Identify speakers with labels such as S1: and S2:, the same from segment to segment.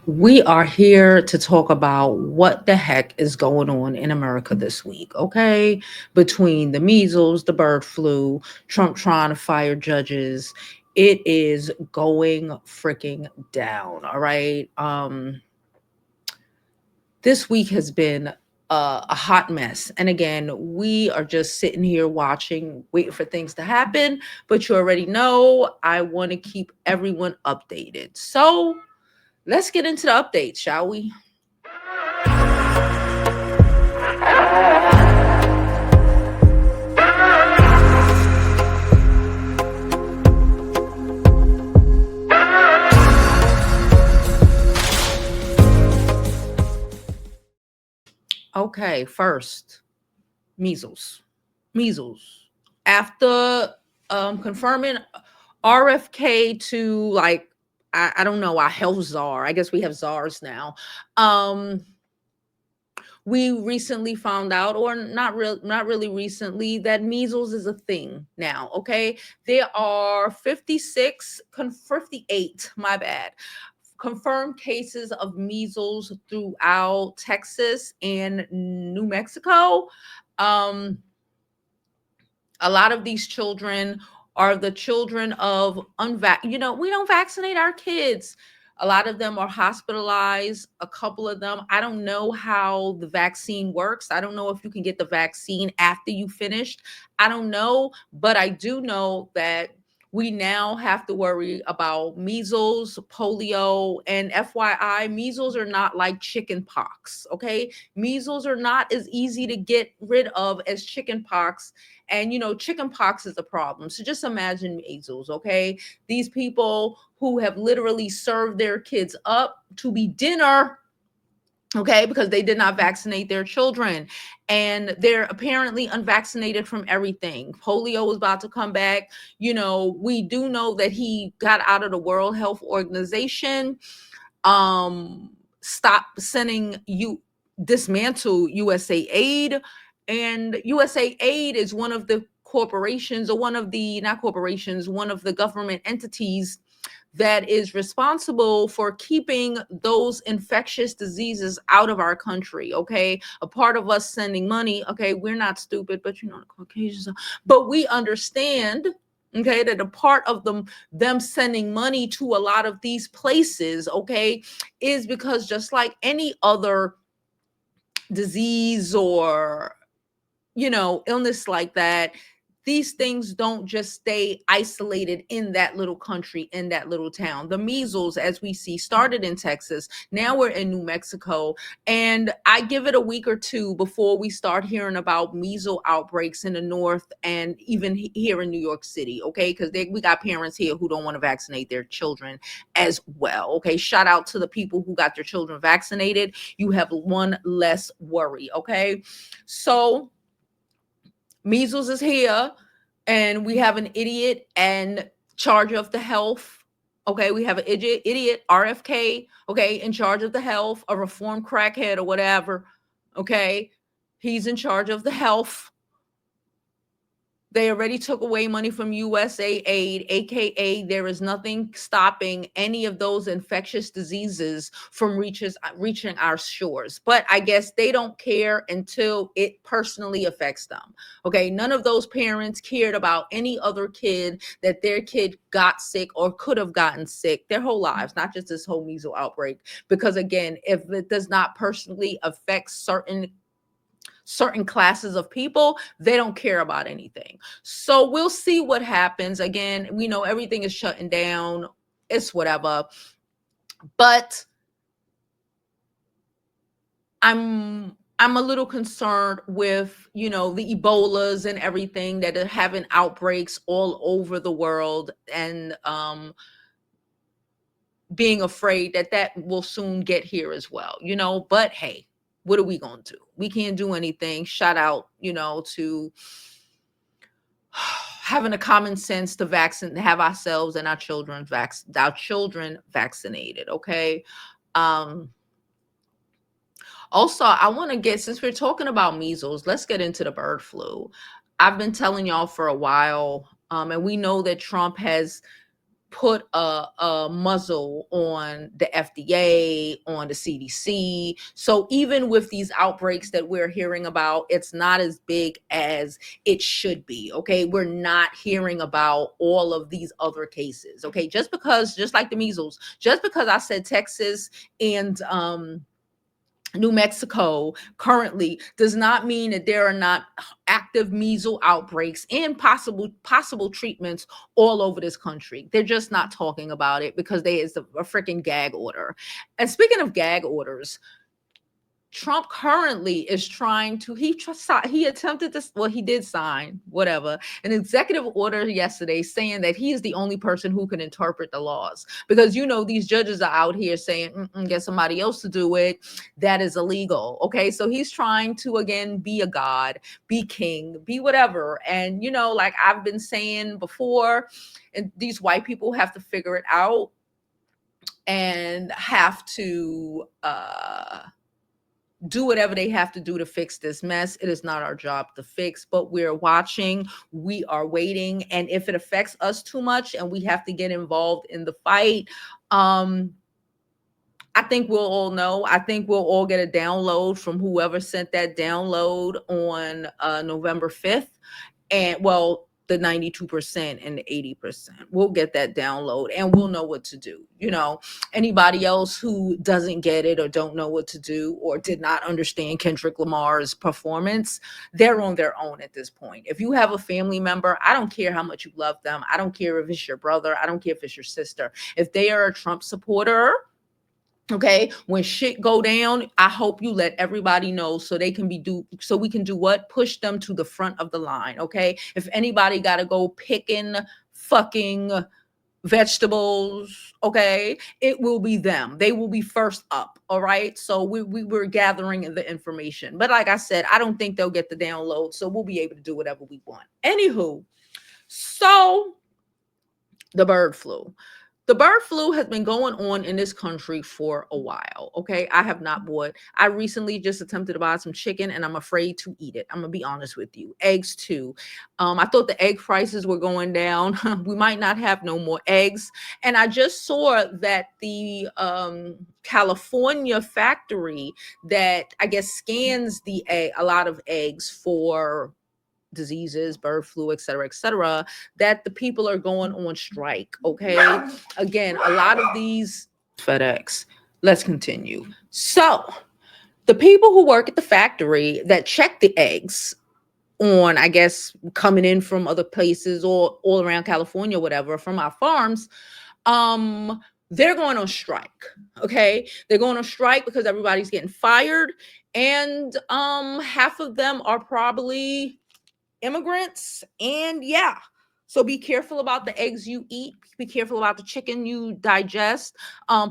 S1: We are here to talk about what the heck is going on in America this week, okay? Between the measles, the bird flu, Trump trying to fire judges, it is going freaking down, all right? This week has been a hot mess. And again, we are just sitting here watching, waiting for things to happen. But you already know I want to keep everyone updated. So let's get into the updates, shall we? Okay, first, measles. Measles. After confirming RFK to like I don't know, our health czar. I guess we have czars now. Um we recently found out, or not really recently, that measles is a thing now. Okay, there are 58, my bad, confirmed cases of measles throughout Texas and New Mexico. um a lot of these children are the children of we don't vaccinate our kids. A lot of them are hospitalized. A couple of them, I don't know how the vaccine works. I don't know if you can get the vaccine after you finished. I don't know, but I do know that we now have to worry about measles, polio, and FYI, measles are not like chicken pox, okay? Measles are not as easy to get rid of as chicken pox. And chicken pox is a problem. So just imagine measles, okay? These people who have literally served their kids up to be dinner, okay, because they did not vaccinate their children. And they're apparently unvaccinated from everything. Polio is about to come back. We do know that he got out of the World Health Organization, stop sending you dismantle USA Aid. And USA Aid is one of the corporations, or one of the, not corporations, one of the government entities that is responsible for keeping those infectious diseases out of our country. Okay, a part of us sending money, okay, we're not stupid, but the Caucasians are, but we understand, okay, that a part of them sending money to a lot of these places, okay, is because just like any other disease or illness like that, these things don't just stay isolated in that little country, in that little town. The measles, as we see, started in Texas. Now we're in New Mexico. And I give it a week or two before we start hearing about measles outbreaks in the north and even here in New York City, okay? Because we got parents here who don't want to vaccinate their children as well, okay? Shout out to the people who got their children vaccinated. You have one less worry, okay? So measles is here, and we have an idiot in charge of the health. Okay, we have an idiot RFK, okay, in charge of the health, a reformed crackhead or whatever. Okay, he's in charge of the health. They already took away money from USA Aid, aka there is nothing stopping any of those infectious diseases from reaching our shores. But I guess they don't care until it personally affects them. Okay, none of those parents cared about any other kid, that their kid got sick or could have gotten sick their whole lives, not just this whole measles outbreak. Because again, if it does not personally affect certain classes of people, they don't care about anything. So we'll see what happens. Again, we know everything is shutting down. It's whatever. But I'm a little concerned with, the Ebolas and everything that are having outbreaks all over the world, and being afraid that that will soon get here as well, but hey, what are we going to do? We can't do anything. Shout out, to having a common sense to have ourselves and our children vaccinated. Okay. Um, Also, I want to since we're talking about measles, let's get into the bird flu. I've been telling y'all for a while, and we know that Trump has put a muzzle on the FDA, on the CDC. So even with these outbreaks that we're hearing about, it's not as big as it should be. Okay. We're not hearing about all of these other cases. Okay. Just like the measles, just because I said Texas and New Mexico currently does not mean that there are not active measles outbreaks and possible treatments all over this country. They're just not talking about it because there is a freaking gag order. And speaking of gag orders, Trump currently is trying to, he attempted to, well, he did sign, whatever, an executive order yesterday saying that he is the only person who can interpret the laws. Because, these judges are out here saying, get somebody else to do it. That is illegal. Okay. So he's trying to, again, be a god, be king, be whatever. And, like I've been saying before, and these white people have to figure it out and have to, do whatever they have to do to fix this mess. It is not our job to fix, but we're watching, we are waiting. And if it affects us too much and we have to get involved in the fight, I think we'll all know. I think we'll all get a download from whoever sent that download on November 5th. And well, the 92% and the 80%. We'll get that download and we'll know what to do. Anybody else who doesn't get it or don't know what to do or did not understand Kendrick Lamar's performance, they're on their own at this point. If you have a family member, I don't care how much you love them. I don't care if it's your brother. I don't care if it's your sister. If they are a Trump supporter, okay, when shit go down, I hope you let everybody know so we can do what? Push them to the front of the line. Okay. If anybody got to go picking fucking vegetables, okay, it will be them. They will be first up. All right. So we were gathering the information, but like I said, I don't think they'll get the download. So we'll be able to do whatever we want. Anywho, so the bird flu. The bird flu has been going on in this country for a while. Okay. I recently just attempted to buy some chicken and I'm afraid to eat it. I'm going to be honest with you. Eggs too. I thought the egg prices were going down. We might not have no more eggs. And I just saw that the California factory that I guess scans a lot of eggs for diseases, bird flu, et cetera, that the people are going on strike. Okay. Again, a lot of these FedEx. Let's continue. So the people who work at the factory that check the eggs on, I guess, coming in from other places or all around California, whatever, from our farms, they're going on strike. Okay. They're going on strike because everybody's getting fired. And half of them are probably immigrants. And yeah, so be careful about the eggs you eat, be careful about the chicken you digest,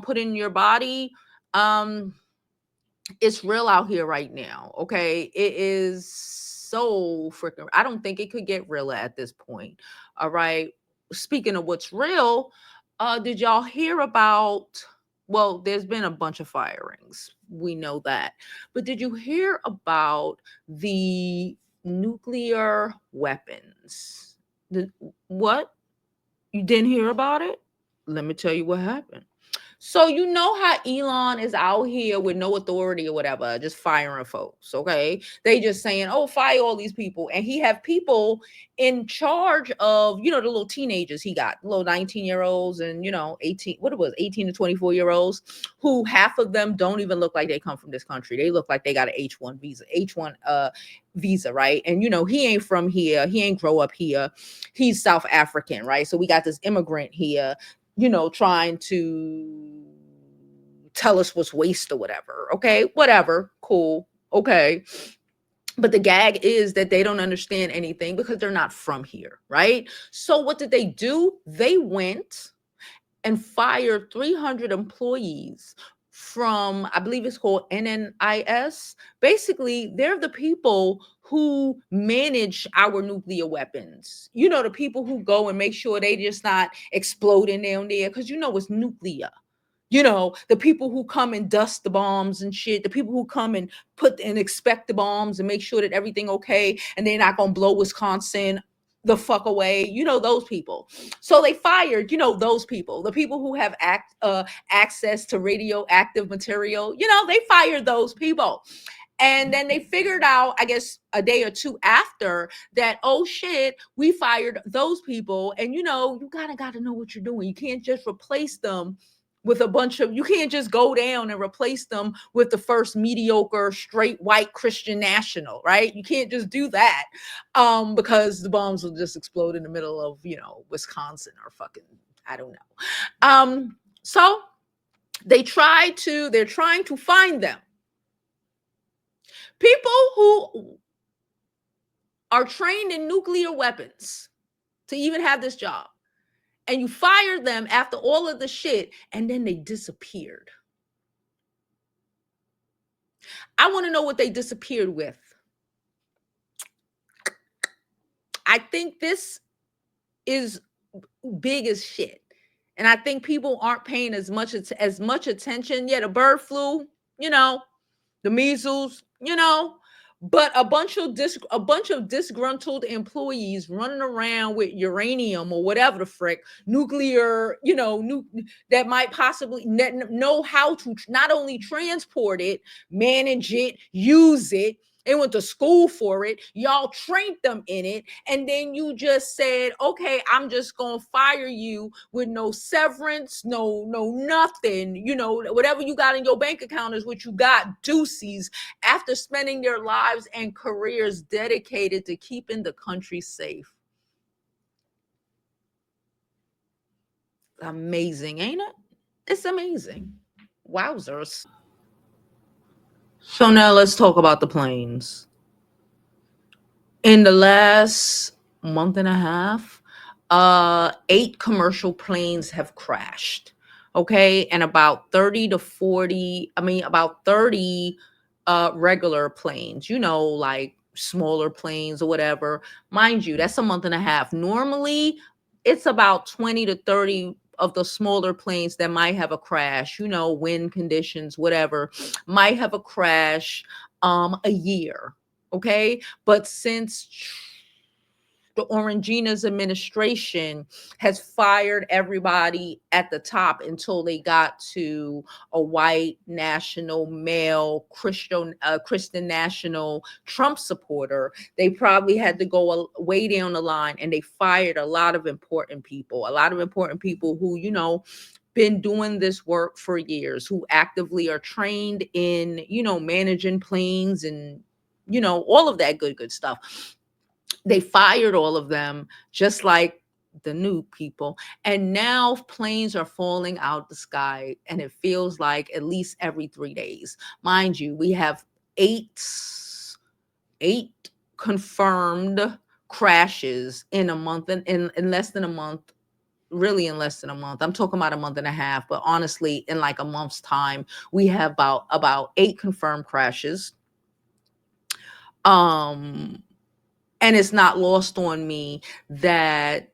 S1: put in your body. It's real out here right now. Okay, it is so freaking, I don't think it could get realer at this point. All right, speaking of what's real, did y'all hear about, well, there's been a bunch of firings, we know that, but did you hear about the nuclear weapons? What? You didn't hear about it? Let me tell you what happened. So you know how Elon is out here with no authority or whatever, just firing folks, okay? They just saying, oh, fire all these people. And he have people in charge of, the little teenagers he got, little 19-year-olds and, 18 to 24-year-olds, who half of them don't even look like they come from this country. They look like they got an H1 visa, right? And, he ain't from here. He ain't grow up here. He's South African, right? So we got this immigrant here, trying to tell us what's waste or whatever. Okay, whatever, cool, okay. But the gag is that they don't understand anything because they're not from here, right? So what did they do? They went and fired 300 employees from, I believe it's called NNIS. Basically, they're the people who manage our nuclear weapons. The people who go and make sure they just not exploding down there because it's nuclear. The people who come and dust the bombs and shit, the people who come and put and inspect the bombs and make sure that everything okay and they're not going to blow Wisconsin. the fuck away, those people. So they fired, those people, the people who have access to radioactive material, they fired those people. And then they figured out, I guess, a day or two after that, oh shit, we fired those people. And you kind of got to know what you're doing. You can't just replace them with you can't just go down and replace them with the first mediocre, straight white Christian national, right? You can't just do that because the bombs will just explode in the middle of, Wisconsin or fucking, I don't know. So they're trying to find them. People who are trained in nuclear weapons to even have this job. And you fired them after all of the shit, and then they disappeared. I want to know what they disappeared with. I think this is big as shit. And I think people aren't paying as much attention. Yeah, the bird flu, the measles, but a bunch of disgruntled employees running around with uranium or whatever the frick, nuclear, that might possibly know how to not only transport it, manage it, use it. They went to school for it. Y'all trained them in it. And then you just said, okay, I'm just going to fire you with no severance, no nothing. Whatever you got in your bank account is what you got, deuces, after spending their lives and careers dedicated to keeping the country safe. Amazing, ain't it? It's amazing. Wowzers. So now let's talk about the planes. In the last month and a half, 8 commercial planes have crashed. Okay. And about 30 to 40, about 30 regular planes, like smaller planes or whatever. Mind you, that's a month and a half. Normally, it's about 20 to 30 of the smaller planes that might have a crash, wind conditions, whatever, might have a crash a year. Okay. But since the Orangina's administration has fired everybody at the top until they got to a white national male Christian national Trump supporter. They probably had to go way down the line, and they fired a lot of important people who, been doing this work for years, who actively are trained in, managing planes and, all of that good stuff. They fired all of them, just like the new people. And now planes are falling out the sky, and it feels like at least every 3 days. Mind you, we have eight confirmed crashes in a month, in less than a month. Really, in less than a month. I'm talking about a month and a half, but honestly, in like a month's time, we have about 8 confirmed crashes. And it's not lost on me that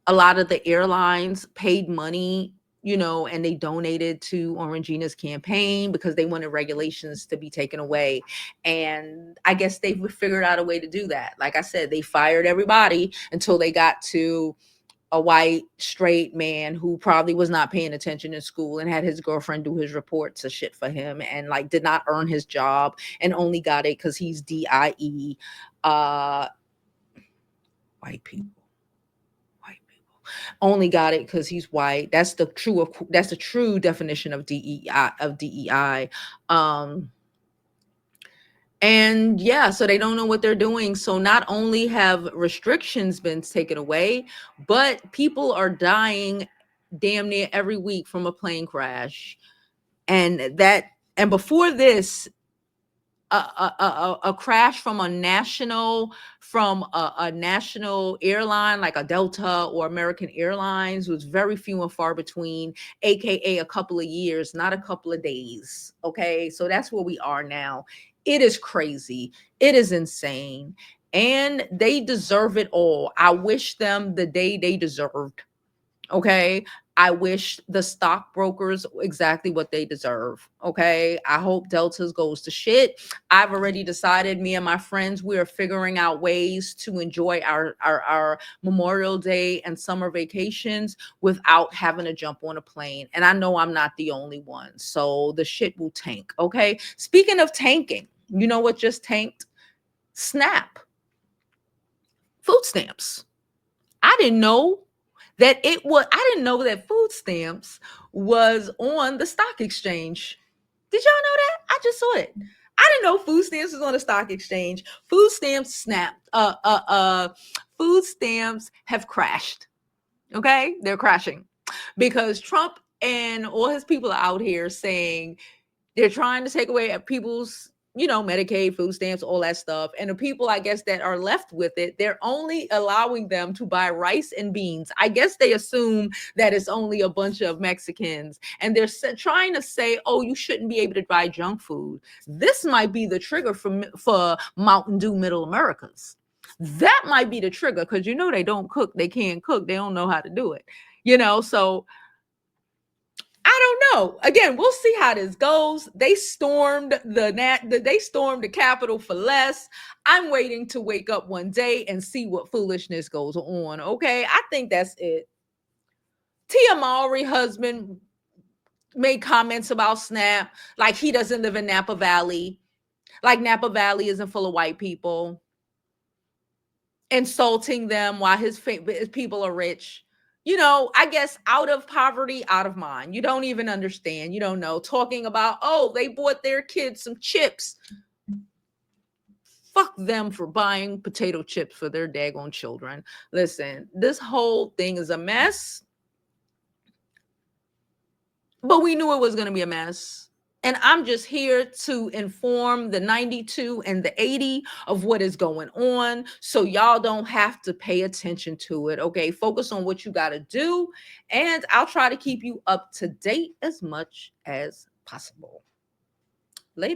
S1: a lot of the airlines paid money, and they donated to Orangina's campaign because they wanted regulations to be taken away. And I guess they figured out a way to do that. Like I said, they fired everybody until they got to a white straight man who probably was not paying attention in school and had his girlfriend do his reports of shit for him, and like did not earn his job and only got it because he's DIE. White people only got it because he's white. That's the true definition of DEI. And yeah, so they don't know what they're doing. So not only have restrictions been taken away, but people are dying damn near every week from a plane crash. And before this, a crash from a national airline like a Delta or American Airlines was very few and far between, aka a couple of years, not a couple of days. Okay, so that's where we are now. It is crazy. It is insane. And they deserve it all. I wish them the day they deserved. Okay. I wish the stockbrokers exactly what they deserve. Okay. I hope Delta's goes to shit. I've already decided, me and my friends, we are figuring out ways to enjoy our Memorial Day and summer vacations without having to jump on a plane. And I know I'm not the only one. So the shit will tank. Okay. Speaking of tanking, you know what just tanked? SNAP, food stamps. I didn't know I didn't know that food stamps was on the stock exchange. Did y'all know that? I just saw it. I didn't know food stamps was on the stock exchange. Food stamps snapped. Food stamps have crashed. Okay? They're crashing because Trump and all his people are out here saying they're trying to take away people's, Medicaid, food stamps, all that stuff. And the people, I guess, that are left with it, they're only allowing them to buy rice and beans. I guess they assume that it's only a bunch of Mexicans. And they're trying to say, oh, you shouldn't be able to buy junk food. This might be the trigger for Mountain Dew Middle Americas. That might be the trigger because, they don't cook. They can't cook. They don't know how to do it. So I don't know. Again, we'll see how this goes. They stormed they stormed the Capitol for less. I'm waiting to wake up one day and see what foolishness goes on. Okay, I think that's it. Tia Mowry husband made comments about SNAP, like he doesn't live in Napa Valley, like Napa Valley isn't full of white people, insulting them while his people are rich. I guess out of poverty, out of mind. You don't even understand. You don't know. Talking about, oh, they bought their kids some chips. Fuck them for buying potato chips for their daggone children. Listen, this whole thing is a mess, but we knew it was going to be a mess. And I'm just here to inform the 92 and the 80 of what is going on so y'all don't have to pay attention to it. Okay, focus on what you got to do. And I'll try to keep you up to date as much as possible.